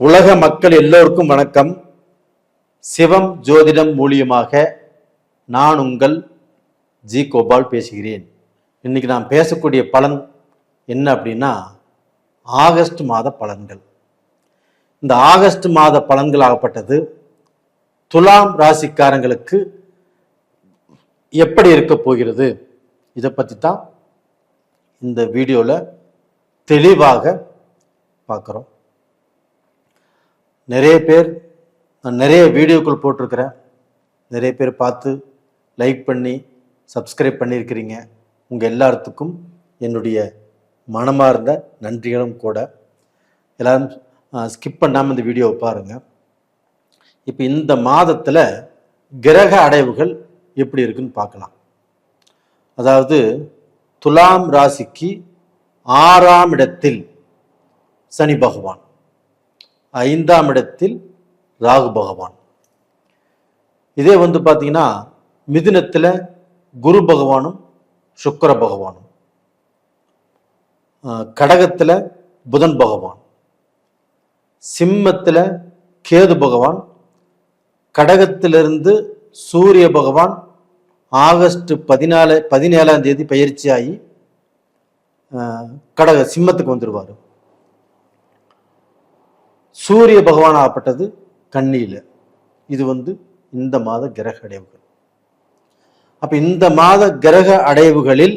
உலக மக்கள் எல்லோருக்கும் வணக்கம். சிவம் ஜோதிடம் மூலியமாக நான் உங்கள் ஜி கோபால் பேசுகிறேன். இன்னைக்கு நான் பேசக்கூடிய பலன் என்ன அப்படின்னா ஆகஸ்ட் மாத பலன்கள். இந்த ஆகஸ்ட் மாத பலன்கள் ஆகப்பட்டது துலாம் ராசிக்காரங்களுக்கு எப்படி இருக்க போகிறது, இதை பற்றி தான் இந்த வீடியோவில் தெளிவாக பார்க்குறோம். நிறைய பேர் நான் நிறைய வீடியோக்கள் போட்டிருக்கிறேன், நிறைய பேர் பார்த்து லைக் பண்ணி சப்ஸ்கிரைப் பண்ணியிருக்கிறீங்க. உங்கள் எல்லாத்துக்கும் என்னுடைய மனமார்ந்த நன்றிகளும் கூட. எல்லாரும் ஸ்கிப் பண்ணாமல் இந்த வீடியோவை பாருங்கள். இப்போ இந்த மாதத்தில் கிரக அடைவுகள் எப்படி இருக்குன்னு பார்க்கலாம். அதாவது துலாம் ராசிக்கு 6ஆம் இடத்தில் சனி பகவான், 5ஆம் இடத்தில் ராகு பகவான். இதே பார்த்தீங்கன்னா மிதுனத்தில் குரு பகவானும் சுக்கிர பகவானும், கடகத்தில் புதன் பகவான், சிம்மத்தில் கேது பகவான், கடகத்திலிருந்து சூரிய பகவான் ஆகஸ்ட் 17ஆம் தேதி பயிற்சியாகி சிம்மத்துக்கு வந்துடுவார். சூரிய பகவான் ஆகப்பட்டது கன்னியில். இது இந்த மாத கிரக அடைவுகள். அப்ப இந்த மாத கிரக அடைவுகளில்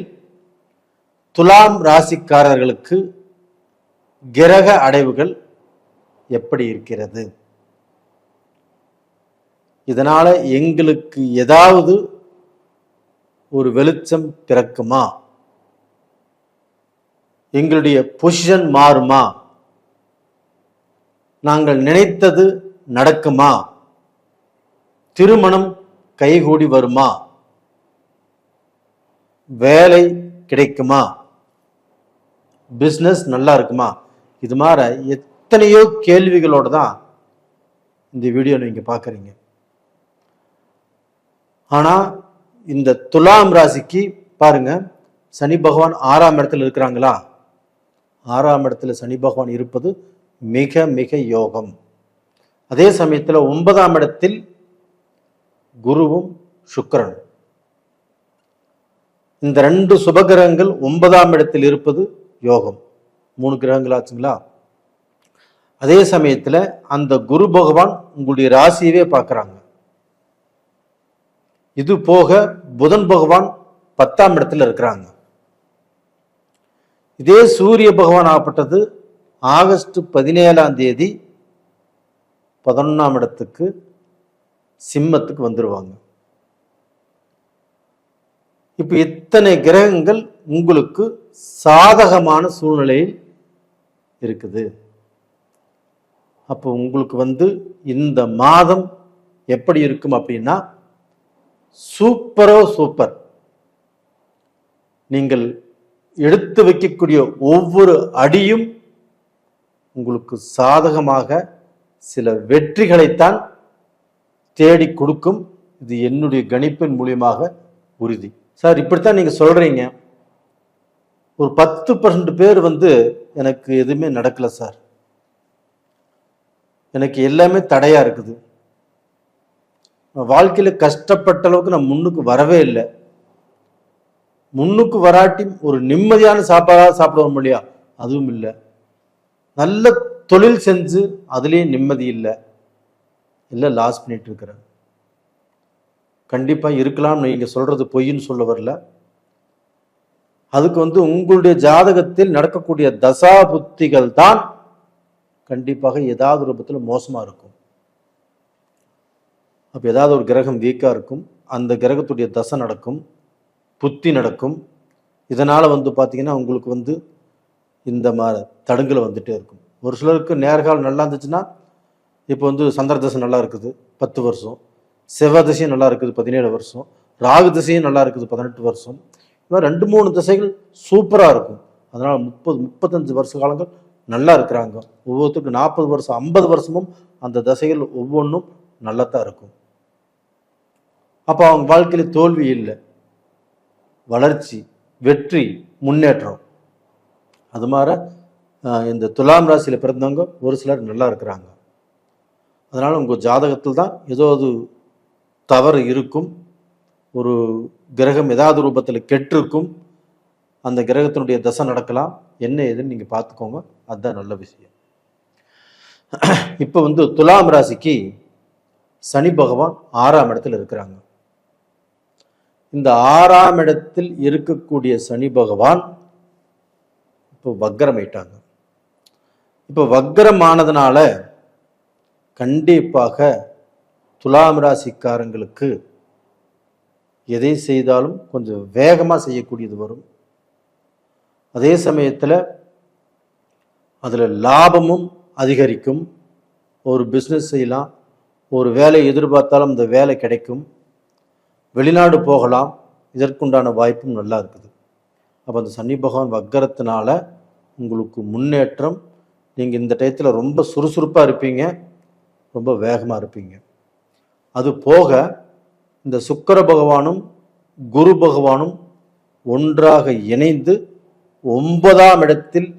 துலாம் ராசிக்காரர்களுக்கு கிரக அடைவுகள் எப்படி இருக்கிறது, இதனால எங்களுக்கு ஏதாவது ஒரு வெளிச்சம் பிறக்குமா, எங்களுடைய பொசிஷன் மாறுமா, நாங்கள் நினைத்தது நடக்குமா, திருமணம் கைகூடி வருமா, வேலை கிடைக்குமா, பிஸ்னஸ் நல்லா இருக்குமா, இது மாதிரி எத்தனையோ கேள்விகளோடு தான் இந்த வீடியோ நீங்க பார்க்குறீங்க. ஆனா இந்த துலாம் ராசிக்கு பாருங்க, சனி பகவான் 6ஆம் இடத்துல இருக்கிறாங்களா? 6ஆம் இடத்துல சனி பகவான் இருப்பது மிக மிக யோகம். அதே சமயத்தில் 9ஆம் இடத்தில் குருவும் சுக்கிரனும், இந்த 2 சுபகிரகங்கள் 9ஆம் இடத்தில் இருப்பது யோகம். 3 கிரகங்கள் ஆச்சுங்களா? அதே சமயத்தில் அந்த குரு பகவான் உங்களுடைய ராசியவே பார்க்குறாங்க. இது போக புதன் பகவான் 10ஆம் இடத்துல இருக்கிறாங்க. இதே சூரிய பகவான் ஆகப்பட்டது ஆகஸ்ட் 17ஆம் தேதி 11ஆம் இடத்துக்கு சிம்மத்துக்கு வந்துடுவாங்க. இப்ப இத்தனை கிரகங்கள் உங்களுக்கு சாதகமான சூழ்நிலையில் இருக்குது. அப்போ உங்களுக்கு இந்த மாதம் எப்படி இருக்கும் அப்படின்னா சூப்பரோ சூப்பர். நீங்கள் எடுத்து வைக்கக்கூடிய ஒவ்வொரு அடியும் உங்களுக்கு சாதகமாக சில வெற்றிகளைத்தான் தேடி கொடுக்கும். இது என்னுடைய கணிப்பின் மூலியமாக உறுதி. சார், இப்படித்தான் நீங்க சொல்றீங்க. ஒரு 10% பேர் எனக்கு எதுவுமே நடக்கல சார், எனக்கு எல்லாமே தடையா இருக்குது, வாழ்க்கையில கஷ்டப்பட்ட அளவுக்கு நான் முன்னுக்கு வரவே இல்லை, முன்னுக்கு வராட்டி ஒரு நிம்மதியான சாப்பாடாக சாப்பிடுவோம் இல்லையா, அதுவும் இல்லை, நல்ல தொழில் செஞ்சு அதுலேயும் நிம்மதி இல்லை, இல்லை லாஸ் பண்ணிட்டு இருக்கிறேன். கண்டிப்பா இருக்கலாம், நீங்க சொல்றது பொய்ன்னு சொல்ல வரல. அதுக்கு உங்களுடைய ஜாதகத்தில் நடக்கக்கூடிய தசா புத்திகள் தான் கண்டிப்பாக ஏதாவது ரூபத்தில் மோசமா இருக்கும். அப்ப ஏதாவது ஒரு கிரகம் வீக்கா இருக்கும், அந்த கிரகத்துடைய தசை நடக்கும், புத்தி நடக்கும். இதனால பாத்தீங்கன்னா உங்களுக்கு இந்த மாதிரி தடுங்களை வந்துட்டே இருக்கும். ஒரு சிலருக்கு நேர்காலம் நல்லா இருந்துச்சுன்னா, இப்போ சந்திர தசை நல்லா இருக்குது 10 வருஷம், செவ்வாய் திசையும் நல்லா இருக்குது 17 வருஷம், ராகு திசையும் நல்லா இருக்குது 18 வருஷம். இது மாதிரி 2-3 திசைகள் சூப்பரா இருக்கும். அதனால 30-35 வருஷ காலங்கள் நல்லா இருக்கிறாங்க. ஒவ்வொருத்தருக்கும் 40 வருஷம் 50 வருஷமும் அந்த தசைகள் ஒவ்வொன்றும் நல்லா தான் இருக்கும். அப்போ அவங்க வாழ்க்கையில தோல்வி இல்லை, வளர்ச்சி, வெற்றி, முன்னேற்றம். அது மாதிரி இந்த துலாம் ராசியில பிறந்தவங்க ஒரு சிலர் நல்லா இருக்கிறாங்க. அதனால் உங்கள் ஜாதகத்தில் தான் ஏதோ அது தவறு இருக்கும். ஒரு கிரகம் ஏதாவது ரூபத்தில் கெட்டிருக்கும். அந்த கிரகத்தினுடைய தசை நடக்கலாம். என்ன ஏதுன்னு நீங்கள் பார்த்துக்கோங்க. அதுதான் நல்ல விஷயம். இப்போ துலாம் ராசிக்கு சனி பகவான் 6ஆம் இடத்தில் இருக்கிறாங்க. இந்த 6ஆம் இடத்தில் இருக்கக்கூடிய சனி பகவான் இப்போ வக்கரமாயிட்டாங்க. இப்போ வக்கரமானதுனால கண்டிப்பாக துலாம் ராசிக்காரங்களுக்கு எதை செய்தாலும் கொஞ்சம் வேகமாக செய்யக்கூடியது வரும். அதே சமயத்தில் அதில் லாபமும் அதிகரிக்கும். ஒரு பிஸ்னஸ் செய்யலாம், ஒரு வேலை எதிர்பார்த்தாலும் அந்த வேலை கிடைக்கும், வெளிநாடு போகலாம், இதற்குண்டான வாய்ப்பும் நல்லா இருக்குது. அப்போ அந்த சனி பகவான் வக்கரத்தினால உங்களுக்கு முன்னேற்றம். நீங்கள் இந்த டயத்தில் ரொம்ப சுறுசுறுப்பாக இருப்பீங்க, ரொம்ப வேகமாக இருப்பீங்க. அது போக இந்த சுக்கிர பகவானும் குரு பகவானும் ஒன்றாக இணைந்து 9ஆம் இடத்தில்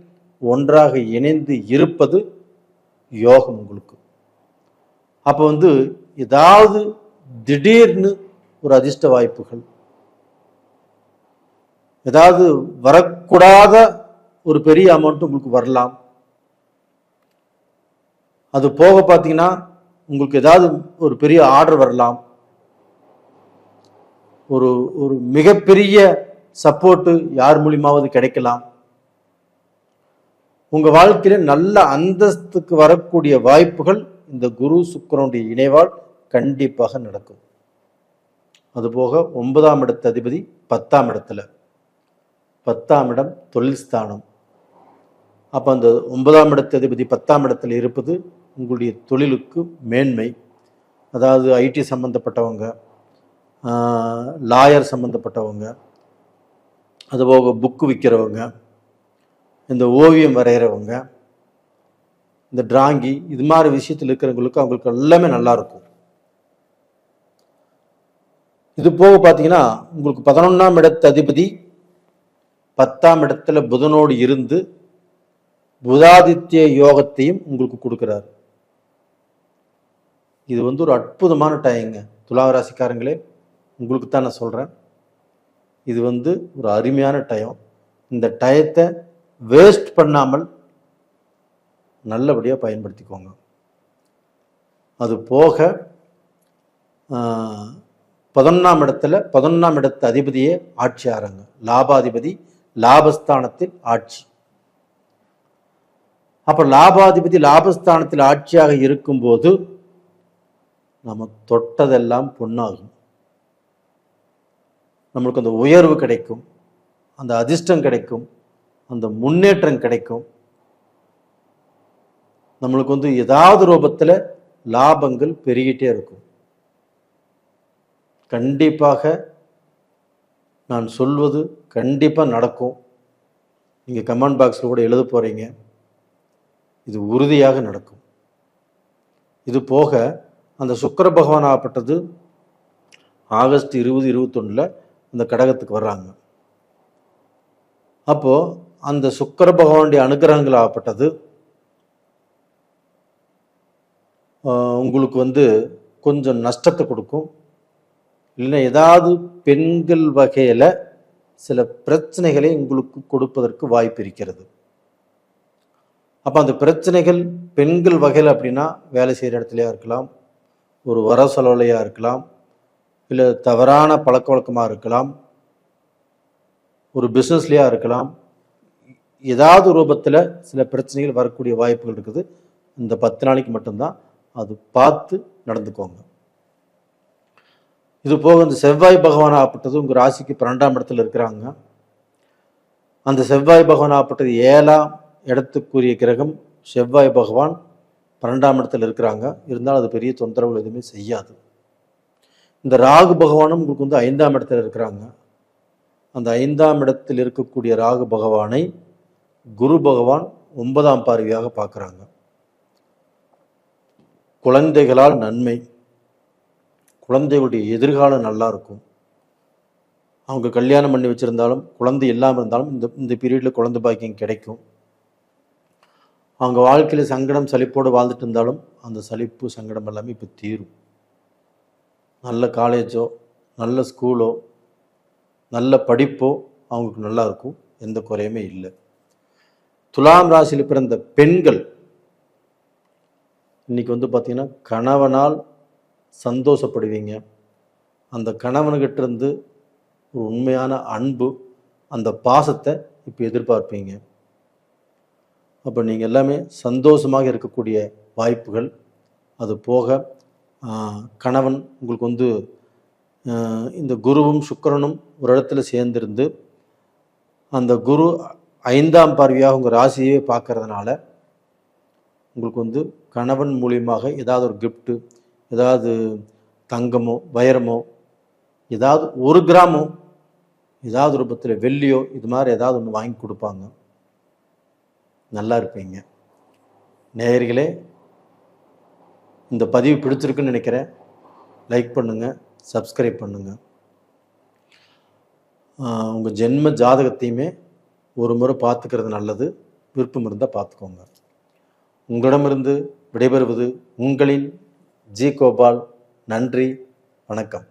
ஒன்றாக இணைந்து இருப்பது யோகம் உங்களுக்கு. அப்போ ஏதாவது திடீர்னு ஒரு அதிர்ஷ்ட வாய்ப்புகள், ஏதாவது வரக்கூடாத ஒரு பெரிய அமௌண்ட் உங்களுக்கு வரலாம். அது போக பார்த்தீங்கன்னா உங்களுக்கு ஏதாவது ஒரு பெரிய ஆர்டர் வரலாம். ஒரு மிகப்பெரிய சப்போர்ட்டு யார் மூலியமாவது கிடைக்கலாம். உங்க வாழ்க்கையில நல்ல அந்தஸ்துக்கு வரக்கூடிய வாய்ப்புகள் இந்த குரு சுக்கிரனுடைய இணைவால் கண்டிப்பாக நடக்கும். அதுபோக 9ஆம் இடத்து அதிபதி 10ஆம் இடத்துல, 10ஆம் இடம் தொழில் ஸ்தானம். அப்போ அந்த 9ஆம் இடத்து அதிபதி 10ஆம் இடத்துல இருப்பது உங்களுடைய தொழிலுக்கு மேன்மை. அதாவது ஐடி சம்பந்தப்பட்டவங்க, லாயர் சம்பந்தப்பட்டவங்க, அதுபோக புக்கு விற்கிறவங்க, இந்த ஓவியம் வரைகிறவங்க, இந்த டிராங்கி, இது மாதிரி விஷயத்தில் இருக்கிறவங்களுக்கு அவங்களுக்கு எல்லாமே நல்லா இருக்கும். இது போக பார்த்தீங்கன்னா உங்களுக்கு 11ஆம் இடத்து அதிபதி 10ஆம் இடத்துல புதனோடு இருந்து புதாதித்ய யோகத்தையும் உங்களுக்கு கொடுக்கிறார். இது ஒரு அற்புதமான டயங்க துளாராசிக்காரங்களே. உங்களுக்கு தான் நான் சொல்கிறேன், இது ஒரு அருமையான டயம். இந்த டயத்தை வேஸ்ட் பண்ணாமல் நல்லபடியாக பயன்படுத்திக்கோங்க. அது போக 11ஆம் இடத்துல 11ஆம் இடத்து அதிபதியே ஆட்சி ஆறாங்க. லாபாதிபதி லாபஸ்தானத்தில் ஆட்சி. அப்போ லாபாதிபதி லாபஸ்தானத்தில் ஆட்சியாக இருக்கும்போது நம்ம தொட்டதெல்லாம் பொன்னாகும். நம்மளுக்கு அந்த உயர்வு கிடைக்கும், அந்த அதிர்ஷ்டம் கிடைக்கும், அந்த முன்னேற்றம் கிடைக்கும். நம்மளுக்கு ஏதாவது ரூபத்தில் லாபங்கள் பெருகிட்டே இருக்கும். கண்டிப்பாக நான் சொல்வது கண்டிப்பாக நடக்கும். நீங்கள் கமெண்ட் பாக்ஸில் கூட எழுத போகிறீங்க, இது உறுதியாக நடக்கும். இது போக அந்த சுக்கிர பகவான் ஆகப்பட்டது ஆகஸ்ட் 2021 அந்த கடகத்துக்கு வர்றாங்க. அப்போ அந்த சுக்கிர பகவானுடைய அனுகிரகங்கள் ஆகப்பட்டது உங்களுக்கு கொஞ்சம் நஷ்டத்தை கொடுக்கும். இல்லைன்னா ஏதாவது பெண்கள் வகையில் சில பிரச்சனைகளை உங்களுக்கு கொடுப்பதற்கு வாய்ப்பு இருக்கிறது. அப்போ அந்த பிரச்சனைகள் பெண்கள் வகையில் அப்படின்னா வேலை செய்கிற இடத்துலையா இருக்கலாம், ஒரு வர செலவுலையாக இருக்கலாம், இல்லை தவறான பழக்க வழக்கமாக இருக்கலாம், ஒரு பிஸ்னஸ்லையா இருக்கலாம். ஏதாவது ரூபத்தில் சில பிரச்சனைகள் வரக்கூடிய வாய்ப்புகள் இருக்குது. இந்த 10 நாளைக்கு மட்டும்தான், அது பார்த்து நடந்துக்கோங்க. இது போக இந்த செவ்வாய் பகவான் ஆகப்பட்டது உங்கள் ராசிக்கு 12ஆம் இடத்துல இருக்கிறாங்க. அந்த செவ்வாய் பகவான் ஆகப்பட்டது 7ஆம் இடத்துக்குரிய கிரகம். செவ்வாய் பகவான் 12ஆம் இடத்துல இருக்கிறாங்க. இருந்தாலும் அது பெரிய தொந்தரவுகள் எதுவுமே செய்யாது. இந்த ராகு பகவானும் உங்களுக்கு 5ஆம் இடத்துல இருக்கிறாங்க. அந்த 5ஆம் இடத்தில் இருக்கக்கூடிய ராகு பகவானை குரு பகவான் 9ஆம் பார்வையாக பார்க்குறாங்க. குழந்தைகளால் நன்மை, குழந்தைகளுடைய எதிர்காலம் நல்லா இருக்கும். அவங்க கல்யாணம் பண்ணி வச்சுருந்தாலும் குழந்தை இல்லாமல் இருந்தாலும் இந்த பீரியடில் குழந்தை பாக்கியம் கிடைக்கும். அவங்க வாழ்க்கையில் சங்கடம் சலிப்போடு வாழ்ந்துட்டு இருந்தாலும் அந்த சலிப்பு சங்கடம் எல்லாமே இப்போ தீரும். நல்ல காலேஜோ நல்ல ஸ்கூலோ நல்ல படிப்போ அவங்களுக்கு நல்லா இருக்கும், எந்த குறையுமே இல்லை. துலாம் ராசியில் பிறந்த பெண்கள் இன்னைக்கு வந்து பார்த்தீங்கன்னா கணவனால் சந்தோஷப்படுவீங்க. அந்த கணவன்கிட்ட இருந்து ஒரு உண்மையான அன்பு, அந்த பாசத்தை இப்போ எதிர்பார்ப்பீங்க. அப்போ நீங்கள் எல்லாமே சந்தோஷமாக இருக்கக்கூடிய வாய்ப்புகள். அது போக கணவன் உங்களுக்கு வந்து இந்த குருவும் சுக்கிரனும் ஒரு இடத்துல சேர்ந்திருந்து அந்த குரு 5ஆம் பார்வையாக உங்கள் ராசியே பார்க்கறதுனால உங்களுக்கு வந்து கணவன் மூலியமாக ஏதாவது ஒரு கிஃப்ட்டு, ஏதாவது தங்கமோ வைரமோ, ஏதாவது 1 கிராமோ, ஏதாவது ரூபத்தில் வெள்ளியோ, இது மாதிரி ஏதாவது ஒன்று வாங்கி கொடுப்பாங்க. நல்லா இருப்பீங்க. நேயர்களே, இந்த பதிவு பிடிச்சிருக்குன்னு நினைக்கிறேன். லைக் பண்ணுங்கள், சப்ஸ்கிரைப் பண்ணுங்கள். உங்கள் ஜென்ம ஜாதகத்தையுமே ஒரு முறை பார்த்துக்கிறது நல்லது. விருப்பம் இருந்தால் பார்த்துக்கோங்க. உங்களிடமிருந்து விடைபெறுவது உங்களின் ஜி கோபால். நன்றி, வணக்கம்.